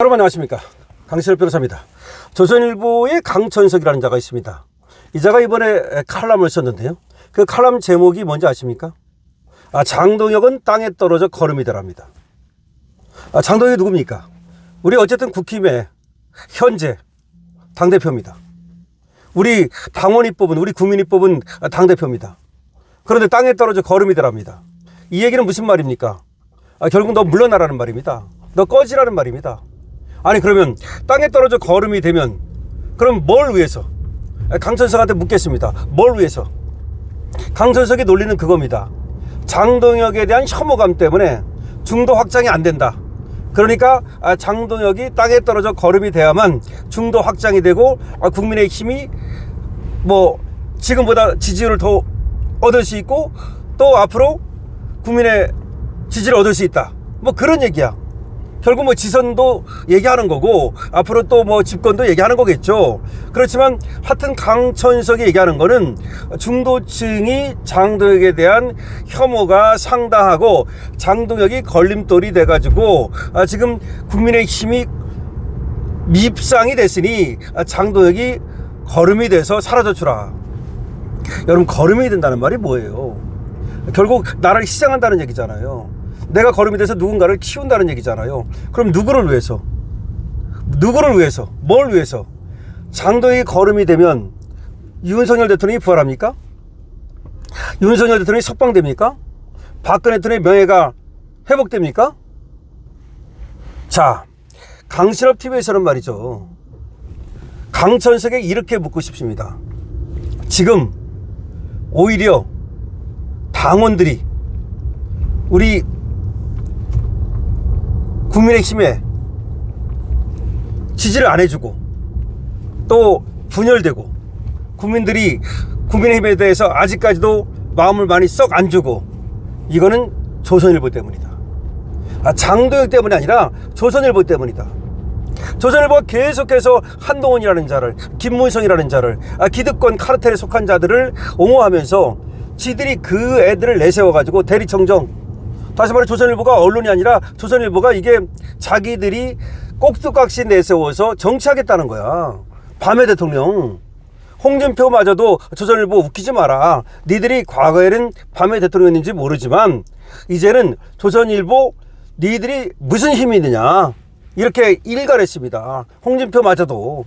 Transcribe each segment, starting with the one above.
여러분 안녕하십니까, 강신업 변호사입니다. 조선일보의 강천석이라는 자가 있습니다. 이 자가 이번에 칼럼을 썼는데요, 그 칼럼 제목이 뭔지 아십니까? 장동혁은 땅에 떨어져 걸음이 되랍니다. 장동혁이 누굽니까? 우리 어쨌든 국힘의 현재 당대표입니다. 우리 당원이 뽑은, 우리 국민이 뽑은 당대표입니다. 그런데 땅에 떨어져 걸음이 되랍니다. 이 얘기는 무슨 말입니까? 결국 너 물러나라는 말입니다. 너 꺼지라는 말입니다. 아니 그러면 땅에 떨어져 걸음이 되면 그럼 뭘 위해서? 강천석한테 묻겠습니다. 뭘 위해서? 강천석이 논리는 그겁니다. 장동혁에 대한 혐오감 때문에 중도 확장이 안 된다. 그러니까 장동혁이 땅에 떨어져 걸음이 돼야만 중도 확장이 되고 국민의힘이 뭐 지금보다 지지율을 더 얻을 수 있고 또 앞으로 국민의 지지를 얻을 수 있다. 뭐 그런 얘기야. 결국 뭐 지선도 얘기하는 거고 앞으로 또 뭐 집권도 얘기하는 거겠죠. 그렇지만 하여튼 강천석이 얘기하는 거는 중도층이 장동혁에 대한 혐오가 상당하고 장동혁이 걸림돌이 돼가지고 지금 국민의힘이 밉상이 됐으니 장동혁이 걸음이 돼서 사라져 주라. 여러분, 걸음이 된다는 말이 뭐예요? 결국 나라를 희생한다는 얘기잖아요. 내가 걸음이 돼서 누군가를 키운다는 얘기잖아요. 그럼 누구를 위해서? 누구를 위해서? 뭘 위해서? 장동혁이 걸음이 되면 윤석열 대통령이 부활합니까? 윤석열 대통령이 석방됩니까? 박근혜 대통령의 명예가 회복됩니까? 자, 강신업 TV에서는 말이죠, 강천석에 이렇게 묻고 싶습니다. 지금 오히려 당원들이 우리 국민의힘에 지지를 안 해주고 또 분열되고 국민들이 국민의힘에 대해서 아직까지도 마음을 많이 썩 안 주고, 이거는 조선일보 때문이다. 장동혁 때문이 아니라 조선일보 때문이다. 조선일보가 계속해서 한동훈이라는 자를, 김문성이라는 자를, 기득권 카르텔에 속한 자들을 옹호하면서 지들이 그 애들을 내세워가지고 대리청정, 다시 말해 조선일보가 언론이 아니라 조선일보가 이게 자기들이 꼭두각시 내세워서 정치하겠다는 거야. 밤의 대통령 홍준표마저도 조선일보 웃기지 마라. 니들이 과거에는 밤의 대통령인지 모르지만 이제는 조선일보 니들이 무슨 힘이 있느냐, 이렇게 일갈했습니다. 홍준표마저도.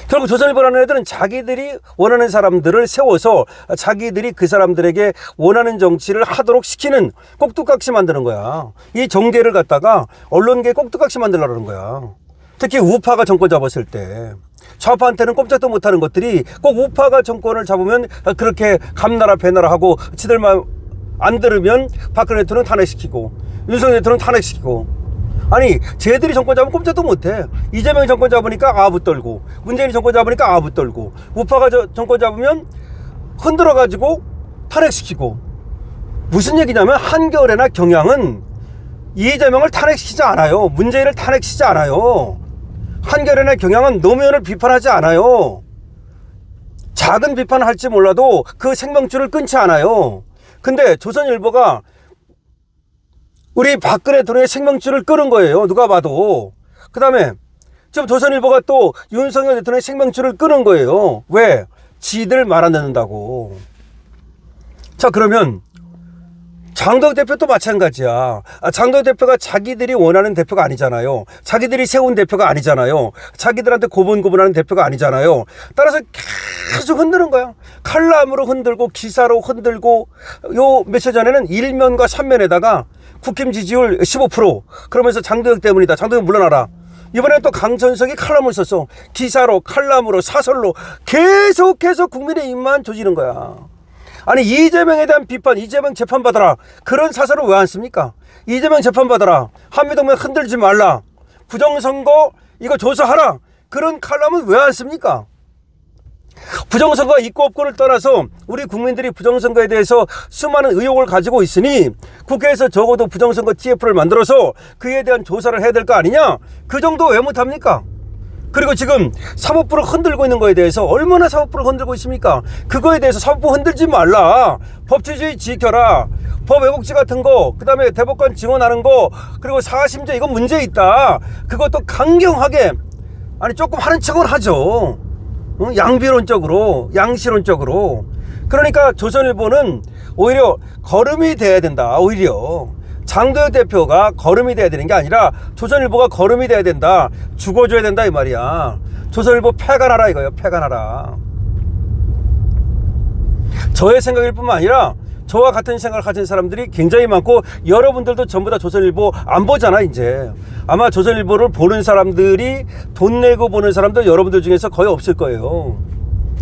결국 조선일보라는 애들은 자기들이 원하는 사람들을 세워서 자기들이 그 사람들에게 원하는 정치를 하도록 시키는, 꼭두각시 만드는 거야. 이 정계를 갖다가 언론계에 꼭두각시 만들려는 거야. 특히 우파가 정권 잡았을 때 좌파한테는 꼼짝도 못하는 것들이 꼭 우파가 정권을 잡으면 그렇게 감나라 배나라 하고 지들만 안 들으면 박근혜 대통령 탄핵시키고 윤석열 대통령 탄핵시키고. 아니 쟤들이 정권 잡으면 꼼짝도 못해. 이재명이 정권 잡으니까 아부 떨고, 문재인이 정권 잡으니까 아부 떨고, 우파가 정권 잡으면 흔들어가지고 탄핵시키고. 무슨 얘기냐면 한겨레나 경향은 이재명을 탄핵시키지 않아요. 문재인을 탄핵시키지 않아요. 한겨레나 경향은 노무현을 비판하지 않아요. 작은 비판을 할지 몰라도 그 생명줄을 끊지 않아요. 근데 조선일보가 우리 박근혜 대통령의 생명줄을 끊은 거예요. 누가 봐도. 그 다음에 지금 조선일보가 또 윤석열 대통령의 생명줄을 끊은 거예요. 왜? 지들 말 안 듣는다고. 자, 그러면 장동혁 대표도 마찬가지야. 장동혁 대표가 자기들이 원하는 대표가 아니잖아요. 자기들이 세운 대표가 아니잖아요. 자기들한테 고분고분하는 대표가 아니잖아요. 따라서 계속 흔드는 거야. 칼럼으로 흔들고 기사로 흔들고, 요 며칠 전에는 1면과 3면에다가 국힘 지지율 15%, 그러면서 장동혁 때문이다, 장동혁 물러나라. 이번에 또 강천석이 칼럼을 썼어. 기사로, 칼럼으로, 사설로 계속해서 국민의힘만 조지는 거야. 아니 이재명에 대한 비판, 이재명 재판받아라, 그런 사설을 왜 안 씁니까? 이재명 재판받아라, 한미동맹 흔들지 말라, 부정선거 이거 조사하라, 그런 칼럼은 왜 안 씁니까? 부정선거 있고 없고를 떠나서 우리 국민들이 부정선거에 대해서 수많은 의혹을 가지고 있으니 국회에서 적어도 부정선거 TF를 만들어서 그에 대한 조사를 해야 될 거 아니냐? 그 정도 왜 못합니까? 그리고 지금 사법부를 흔들고 있는 거에 대해서 얼마나 사법부를 흔들고 있습니까? 그거에 대해서 사법부 흔들지 말라, 법치주의 지켜라, 법 왜곡지 같은 거, 그 다음에 대법관 증언하는 거, 그리고 사심죄 이건 문제 있다. 그것도 강경하게, 아니 조금 하는 척은 하죠. 양비론적으로, 양시론적으로. 그러니까 조선일보는 오히려 거름이 돼야 된다. 오히려 장도혁 대표가 거름이 돼야 되는 게 아니라 조선일보가 거름이 돼야 된다. 죽어줘야 된다 이 말이야. 조선일보 폐간하라 이거예요. 폐간하라. 저의 생각일 뿐만 아니라 저와 같은 생각을 가진 사람들이 굉장히 많고, 여러분들도 전부 다 조선일보 안 보잖아 이제. 아마 조선일보를 보는 사람들이, 돈 내고 보는 사람들 여러분들 중에서 거의 없을 거예요.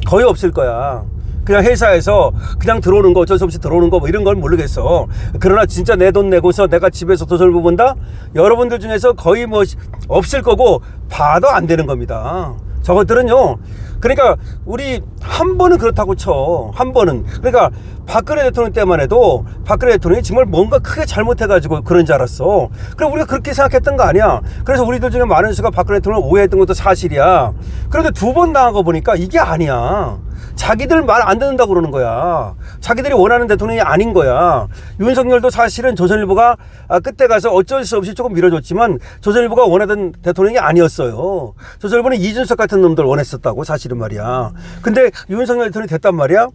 거의 없을 거야. 그냥 회사에서 그냥 들어오는 거, 어쩔 수 없이 들어오는 거 뭐 이런 건 모르겠어. 그러나 진짜 내 돈 내고서 내가 집에서 조선일보 본다? 여러분들 중에서 거의 뭐 없을 거고, 봐도 안 되는 겁니다. 저것들은요. 그러니까 우리 한 번은 그렇다고 쳐. 한 번은. 그러니까 박근혜 대통령 때만 해도 박근혜 대통령이 정말 뭔가 크게 잘못해가지고 그런 줄 알았어. 그럼 우리가 그렇게 생각했던 거 아니야. 그래서 우리들 중에 많은 수가 박근혜 대통령을 오해했던 것도 사실이야. 그런데 두 번 당한 거 보니까 이게 아니야. 자기들 말 안 듣는다고 그러는 거야. 자기들이 원하는 대통령이 아닌 거야. 윤석열도 사실은 조선일보가 끝에 가서 어쩔 수 없이 조금 밀어줬지만 조선일보가 원하던 대통령이 아니었어요. 조선일보는 이준석 같은 놈들 원했었다고 사실은 말이야. 근데 윤석열 대통령이 됐단 말이야.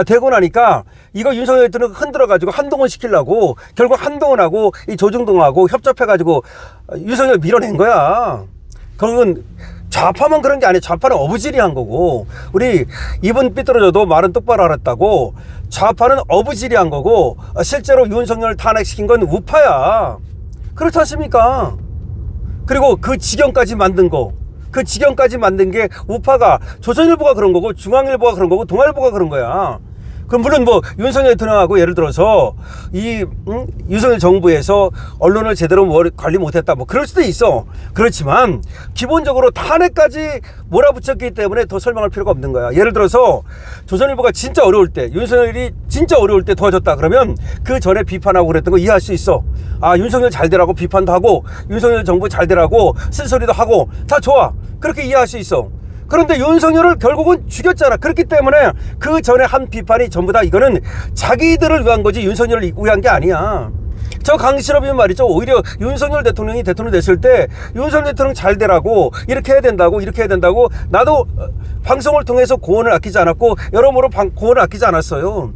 되고 나니까 이거 윤석열 대통령 흔들어가지고 한동훈 시키려고 결국 한동훈하고 이 조중동하고 협잡해가지고 윤석열 밀어낸 거야. 그건 좌파만 그런 게 아니에요. 좌파는 어부지리한 거고, 우리 입은 삐뚤어져도 말은 똑바로 알았다고, 좌파는 어부지리한 거고, 실제로 윤석열을 탄핵시킨 건 우파야. 그렇지 않습니까? 그리고 그 지경까지 만든 거, 그 지경까지 만든 게 우파가, 조선일보가 그런 거고, 중앙일보가 그런 거고, 동아일보가 그런 거야. 그럼 물론 뭐 윤석열 대통령하고 예를 들어서 이 윤석열 정부에서 언론을 제대로 관리 못했다 뭐 그럴 수도 있어. 그렇지만 기본적으로 탄핵까지 몰아붙였기 때문에 더 설명할 필요가 없는 거야. 예를 들어서 조선일보가 진짜 어려울 때, 윤석열이 진짜 어려울 때 도와줬다 그러면 그 전에 비판하고 그랬던 거 이해할 수 있어. 아, 윤석열 잘 되라고 비판도 하고 윤석열 정부 잘 되라고 쓴소리도 하고 다 좋아. 그렇게 이해할 수 있어. 그런데 윤석열을 결국은 죽였잖아. 그렇기 때문에 그 전에 한 비판이 전부 다 이거는 자기들을 위한 거지 윤석열을 위한 게 아니야. 저 강신업이 말이죠. 오히려 윤석열 대통령이 대통령 됐을 때 윤석열 대통령 잘 되라고 이렇게 해야 된다고 이렇게 해야 된다고 나도 방송을 통해서 고언을 아끼지 않았고 여러모로 고언을 아끼지 않았어요.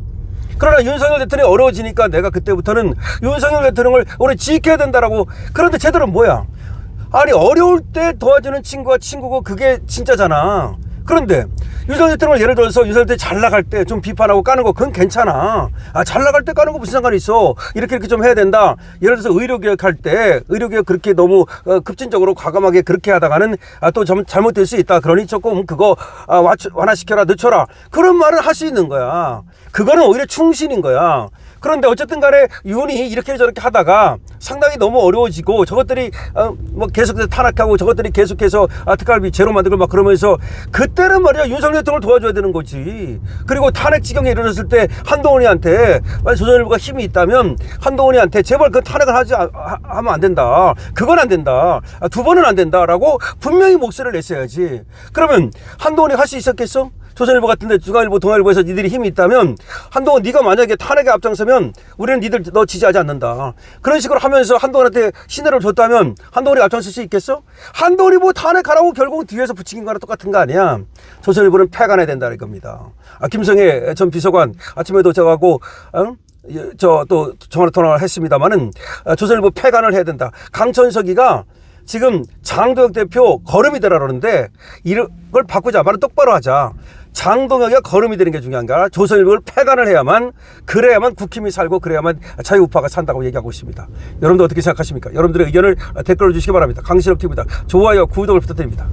그러나 윤석열 대통령이 어려워지니까 내가 그때부터는 윤석열 대통령을 우리 지켜야 된다라고. 그런데 쟤들은 뭐야? 아니 어려울 때 도와주는 친구가 친구고 그게 진짜잖아. 그런데 윤석열 대통령을 예를 들어서 윤석열 대통령이 잘 나갈 때 좀 비판하고 까는 거 그건 괜찮아. 아, 잘 나갈 때 까는 거 무슨 상관이 있어. 이렇게 좀 해야 된다. 예를 들어서 의료개혁 할 때 의료개혁 그렇게 너무 급진적으로 과감하게 그렇게 하다가는 또 잘못될 수 있다. 그러니 조금 그거 완화시켜라 늦춰라. 그런 말을 할 수 있는 거야. 그거는 오히려 충신인 거야. 그런데 어쨌든 간에 윤이 이렇게 저렇게 하다가 상당히 너무 어려워지고 저것들이 뭐 계속해서 탄핵하고 저것들이 계속해서 특활비 제로 만들고 막 그러면서 그때는 말이야 윤석열 대통령을 도와줘야 되는 거지. 그리고 탄핵 지경에 이르렀을 때 한동훈이한테 만약 조선일보가 힘이 있다면 한동훈이한테 제발 그 탄핵을 하면 안 된다. 그건 안 된다. 두 번은 안 된다라고 분명히 목소리를 냈어야지. 그러면 한동훈이 할 수 있었겠어? 조선일보 같은데 중앙일보 동아일보에서 니들이 힘이 있다면 한동훈 네가 만약에 탄핵에 앞장서면 우리는 니들 너 지지하지 않는다. 그런 식으로 하면서 한동훈한테 신뢰를 줬다면 한동훈이 앞장설 수 있겠어? 한동훈이 뭐 탄핵하라고 결국 뒤에서 부추긴 거랑 똑같은 거 아니야. 조선일보는 폐간해야 된다는 겁니다. 김성애 전 비서관 아침에도 저하고 또 전화를 했습니다마는 조선일보 폐간을 해야 된다. 강천석이가 지금 장도혁 대표 거름이 되라 그러는데 이걸 바꾸자. 말은 똑바로 하자. 장동혁이가 거름이 되는 게 중요한 게 아니라 조선일보를 폐간을 해야만, 그래야만 국힘이 살고 그래야만 자유우파가 산다고 얘기하고 있습니다. 여러분들 어떻게 생각하십니까? 여러분들의 의견을 댓글로 주시기 바랍니다. 강신업 TV입니다. 좋아요, 구독을 부탁드립니다.